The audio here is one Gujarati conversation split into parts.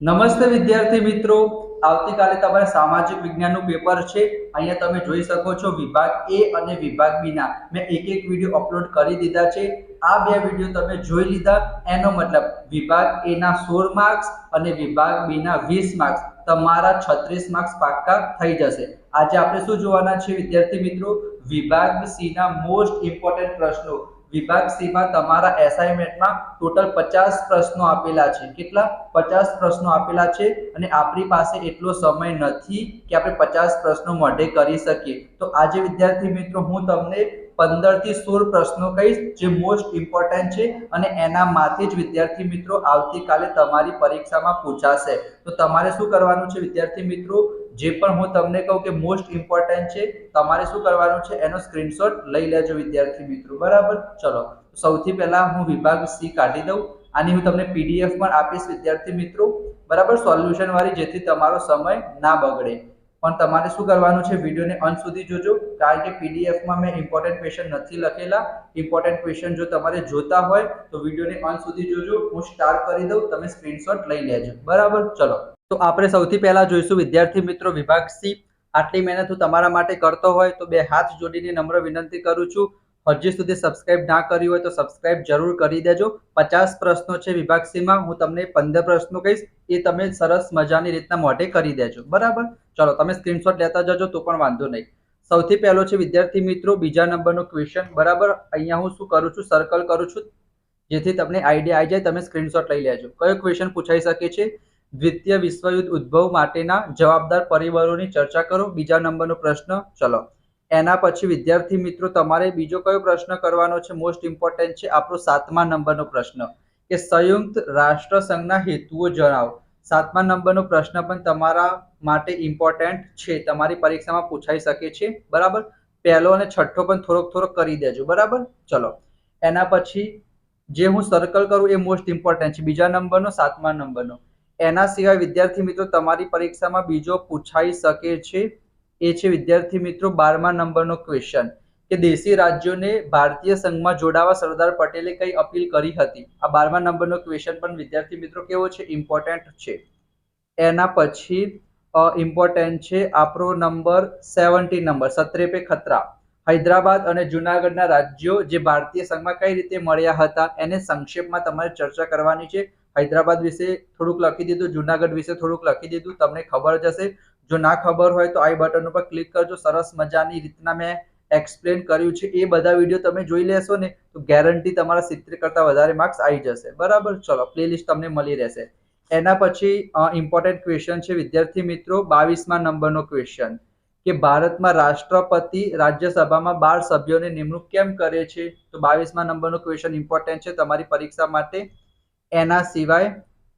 નમસ્તે વિદ્યાર્થી મિત્રો, આવતીકાલે તમારે સામાજિક વિજ્ઞાનનું પેપર છે। અહીંયા તમે જોઈ શકો છો વિભાગ એ અને વિભાગ બી ના મેં એક વિડિયો અપલોડ કરી દીધા છે। આ બે વિડિયો તમે જોઈ લીધા એનો મતલબ વિભાગ એ ના 16 માર્ક્સ અને વિભાગ બી ના 20 માર્ક્સ તમારા 36 માર્ક્સ પાક્કા થઈ જશે। આજે આપણે શું જોવાના છે વિદ્યાર્થી મિત્રો? વિભાગ સી ના મોસ્ટ ઇમ્પોર્ટન્ટ પ્રશ્નો। વિભાગ સી માં તમારા એસાઇનમેન્ટમાં ટોટલ 50 પ્રશ્નો આપેલા છે। કેટલા? 50 પ્રશ્નો આપેલા છે અને આપણી પાસે એટલો સમય નથી કે આપણે 50 પ્રશ્નો મોઢે કરી શકીએ। તો આજે વિદ્યાર્થી મિત્રો હું તમને 15 થી 16 પ્રશ્નો કહીશ જે મોસ્ટ ઇમ્પોર્ટન્ટ છે અને એનામાંથી જ વિદ્યાર્થી મિત્રો આવતીકાલે તમારી પરીક્ષામાં પૂછાશે। તો તમારે શું કરવાનું છે વિદ્યાર્થી મિત્રો? જે પણ હું તમને કહું કે મોસ્ટ ઇમ્પોર્ટન્ટ છે તમારે શું કરવાનું છે એનો સ્ક્રીનશોટ લઈ લેજો વિદ્યાર્થી મિત્રો, બરાબર? ચલો, સૌથી પહેલા હું વિભાગ સી કાઢી દઉં। આની હું તમને પીડીએફ પણ આપીશ વિદ્યાર્થી મિત્રો, બરાબર, સોલ્યુશન વાળી, જેથી તમારો સમય ના બગડે। પણ તમારે શું કરવાનું છે? વિડીયોને અંત સુધી જોજો, કારણ કે પીડીએફમાં મેં ઇમ્પોર્ટન્ટ ક્વેશ્ચન નથી લખેલા। ઇમ્પોર્ટન્ટ ક્વેશ્ચન જો તમારે જોતા હોય તો વિડીયોને અંત સુધી જોજો। હું સ્ટાર્ટ કરી દઉં, તમે સ્ક્રીનશોટ લઈ લેજો, બરાબર? ચલો, તો આપણે સૌથી પહેલા જોઈશું વિદ્યાર્થી મિત્રો વિભાગ સી। આટલી મહેનત હું તમારા માટે કરતો હોય તો બે હાથ જોડીને નમ્ર વિનંતી કરું છું, હજી સુધી સબસ્ક્રાઇબ ના કરી હોય તો સબસ્ક્રાઇબ જરૂર કરી દેજો। 50 પ્રશ્નો છે વિભાગ સી માં, હું તમને 15 પ્રશ્નો કહીશ, એ તમે સરસ મજાની રીતના મોઢે કરી દેજો, બરાબર? ચલો, તમે સ્ક્રીનશોટ લેતા જજો તો પણ વાંધો નહીં। સૌથી પહેલો છે વિદ્યાર્થી મિત્રો બીજા નંબરનો ક્વેશ્ચન, બરાબર? અહીંયા હું શું કરું છું? સર્કલ કરું છું જેથી તમને આઈડિયા આવી જાય, તમે સ્ક્રીનશોટ લઈ લેજો। કયો ક્વેશ્ચન પૂછાઈ શકે છે? દ્વિતીય વિશ્વયુદ્ધ ઉદ્ભવ માટેના જવાબદાર પરિબળોની ચર્ચા કરો, બીજા નંબરનો પ્રશ્ન। ચલો, એના પછી વિદ્યાર્થી મિત્રો તમારે બીજો કયો પ્રશ્ન કરવાનો છે? મોસ્ટ ઇમ્પોર્ટન્ટ છે આપણો 7મા નંબરનો પ્રશ્ન કે સંયુક્ત રાષ્ટ્ર સંઘના હેતુઓ જણાવો। 7મા નંબરનો પ્રશ્ન પણ તમારા માટે ઇમ્પોર્ટન્ટ છે, તમારી પરીક્ષામાં પૂછાઈ શકે છે, બરાબર? પહેલો અને છઠ્ઠો પણ થોડોક કરી દેજો, બરાબર? ચલો, એના પછી જે હું સર્કલ કરું એ મોસ્ટ ઇમ્પોર્ટન્ટ છે, બીજા નંબરનો 7મા નંબરનો। એના સિવાય વિદ્યાર્થી મિત્રો તમારી પરીક્ષામાં બીજો પૂછાઈ શકે છે, એ છે વિદ્યાર્થી મિત્રો 12મા નંબરનો ક્વેશ્ચન કે દેશી રાજ્યોને ભારતીય સંઘમાં જોડાવા સરદાર પટેલે કઈ અપીલ કરી હતી। આ 12મા નંબરનો ક્વેશ્ચન પણ વિદ્યાર્થી મિત્રો કેવો છે? ઇમ્પોર્ટન્ટ છે। એના પછી ઇમ્પોર્ટન્ટ છે આપણો નંબર 17 નંબર, સત્રે પે ખતરા। હૈદરાબાદ અને જૂનાગઢના રાજ્યો જે ભારતીય સંઘમાં કઈ રીતે મળ્યા હતા એને સંક્ષેપમાં તમારે ચર્ચા કરવાની છે। હૈદરાબાદ વિશે થોડુંક લખી દીધું, જૂનાગઢ વિશે થોડુંક લખી દીધું, તમને ખબર જ હશે। જો ના ખબર હોય તો આઈ બટન ઉપર ક્લિક કરજો, સરસ મજાની રીતના મેં એક્સપ્લેન કર્યું છે, એ બધા વિડીયો તમે જોઈ લેશો ને તો ગેરંટી તમારા 70 કરતા વધારે માર્ક્સ આવી જશે, બરાબર? ચલો, પ્લેલિસ્ટ તમને મળી રહેશે। એના પછી ઇમ્પોર્ટન્ટ ક્વેશ્ચન છે વિદ્યાર્થી મિત્રો 22મા નંબરનો ક્વેશ્ચન કે ભારતમાં રાષ્ટ્રપતિ રાજ્યસભામાં 12 સભ્યોની નિમણૂક કેમ કરે છે? તો 22મા નંબરનો ક્વેશ્ચન ઇમ્પોર્ટન્ટ છે તમારી પરીક્ષા માટે। એના સિવાય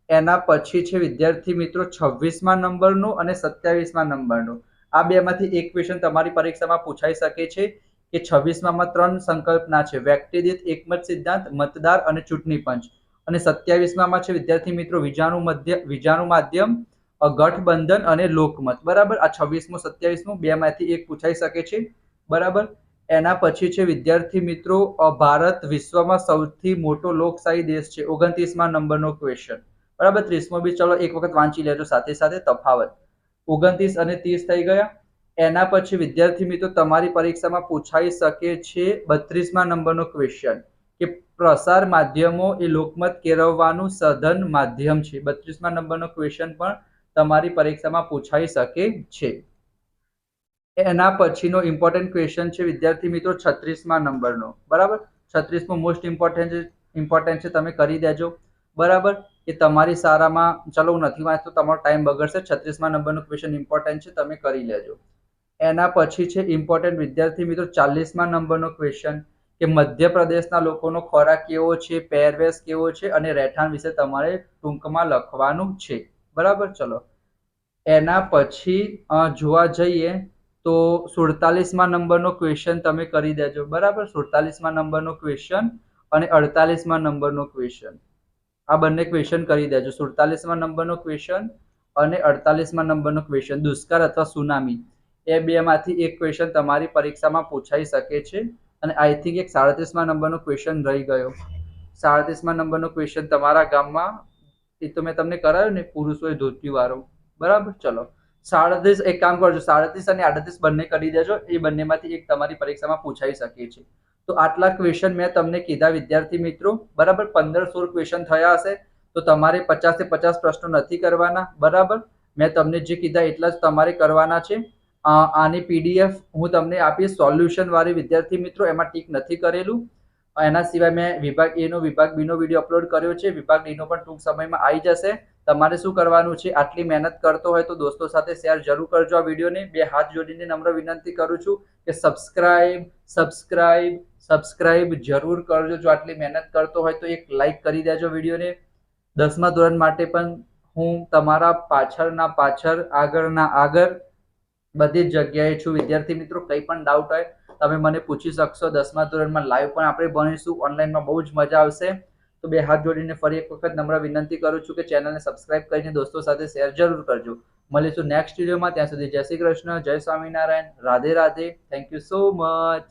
એના પછી છે વિદ્યાર્થી મિત્રો 26મા નંબરનો અને 27મા નંબરનો। આ બેમાંથી એક ક્વેશ્ચન તમારી પરીક્ષામાં પૂછાઈ શકે છે કે 26માં 3 સંકલ્પના છે, વ્યક્તિ દીઠ એકમત સિદ્ધાંત, મતદાર અને ચૂંટણી પંચ। અને 27માં છે વિદ્યાર્થી મિત્રો વિજાણુ માધ્યમ, ગઠબંધન અને લોકમત, બરાબર? આ 26મો 27મો બેમાંથી એક પૂછાઈ શકે છે, બરાબર? એના પછી છે વિદ્યાર્થી મિત્રો ભારત વિશ્વમાં સૌથી મોટો લોકશાહી દેશ છે, 29મા નંબરનો ક્વેશ્ચન, બરાબર? 30મો બી ચલો એક વખત વાંચી લેજો સાથે સાથે તફાવત। 29 અને 30 થઈ ગયા। એના પછી વિદ્યાર્થી મિત્રો તમારી પરીક્ષામાં પૂછાઈ શકે છે 32મા નંબરનો ક્વેશ્ચન કે પ્રસાર માધ્યમો એ લોકમત કેળવવાનું સઘન માધ્યમ છે। 32મા નંબરનો ક્વેશ્ચન પણ તમારી પરીક્ષામાં પૂછાઈ શકે છે। એના પછીનો ઇમ્પોર્ટન્ટ ક્વેશ્ચન છે વિદ્યાર્થી મિત્રો 36મા નંબરનો, બરાબર? 36મો મોસ્ટ ઇમ્પોર્ટન્ટ છે, તમે કરી દેજો, બરાબર? કે તમારી સારામાં, ચલો હું નથી વાંચતો, તમારો ટાઈમ બગડશે। 36મા નંબરનો ક્વેશ્ચન ઇમ્પોર્ટન્ટ છે, તમે કરી લેજો। એના પછી છે ઇમ્પોર્ટન્ટ વિદ્યાર્થી મિત્રો 40મા નંબરનો ક્વેશ્ચન કે મધ્યપ્રદેશના લોકોનો ખોરાક કેવો છે, પહેરવેશ કેવો છે અને રહેઠાણ વિશે તમારે ટૂંકમાં લખવાનું છે, બરાબર? ચલો, એના પછી જોવા જઈએ તો 47મા નંબરનો ક્વેશ્ચન તમે કરી દેજો, બરાબર? 47મા નંબરનો ક્વેશ્ચન અને 48મા નંબરનો ક્વેશ્ચન, આ બંને ક્વેશ્ચન કરી દેજો। 47મા નંબરનો ક્વેશ્ચન અને 48મા નંબરનો ક્વેશ્ચન દુષ્કાળ અથવા સુનામી, એ બેમાંથી એક ક્વેશ્ચન તમારી પરીક્ષામાં પૂછાઈ શકે છે। અને આઈ થિંક એક 37મા નંબરનો ક્વેશ્ચન રહી ગયો। 37મા નંબરનો ક્વેશ્ચન તમારા ગામમાં એ તો મેં તમને કરાવ્યું ને, પુરુષ હોય ધોતીવાળો. બરાબર, ચલો. 37, એક કામ કરજો, 37 અને 38 બંને કરી દેજો. એ બંનેમાંથી એક તમારી પરીક્ષામાં પૂછાઈ શકે છે. તો આટલા ક્વેશ્ચન મેં તમને કીધા વિદ્યાર્થી મિત્રો. બરાબર, 15-16 ક્વેશ્ચન થયા હશે. તો તમારે 50 થી 50 પ્રશ્નો નથી કરવાના. બરાબર, મેં તમને જે કીધા એટલા જ તમારે કરવાના છે. આની પીડીએફ હું તમને આપીશ સોલ્યુશન વાળી વિદ્યાર્થી મિત્રો, એમાં ટીક નથી કરેલું. એના સિવાય મેં વિભાગ એ નો વિભાગ બી નો વિડીયો અપલોડ કર્યો છે. વિભાગ ડી નો પણ ટૂંક સમયમાં આવી જશે. તમારે શું કરવાનું છે, આટલી મહેનત કરતો હોય તો દોસ્તો સાથે શેર જરૂર કરજો આ વિડીયોને. બે હાથ જોડીને નમ્ર વિનંતી કરું છું કે સબસ્ક્રાઇબ જરૂર કરજો. જો આટલી મહેનત કરતો હોય તો એક લાઈક કરી દેજો વિડીયોને. 10મા ધોરણ માટે પણ હું તમારા પાછળ આગળ બધી જ જગ્યાએ છું વિદ્યાર્થી મિત્રો. કંઈ પણ ડાઉટ હોય તમે મને પૂછી શકશો. 10મા ધોરણમાં લાઈવ પણ આપણે ભણીશું, ઓનલાઈનમાં બહુ જ મજા આવશે. તો બે હાથ જોડીને ફરી એક વખત નમ્ર વિનંતી કરું છું કે ચેનલને સબસ્ક્રાઇબ કરીને દોસ્તો સાથે શેર જરૂર કરજો. મળીશું નેક્સ્ટ વિડીયોમાં. ત્યાં સુધી જય શ્રી કૃષ્ણ, જય Swaminarayan, Radhe Radhe. Thank you so much.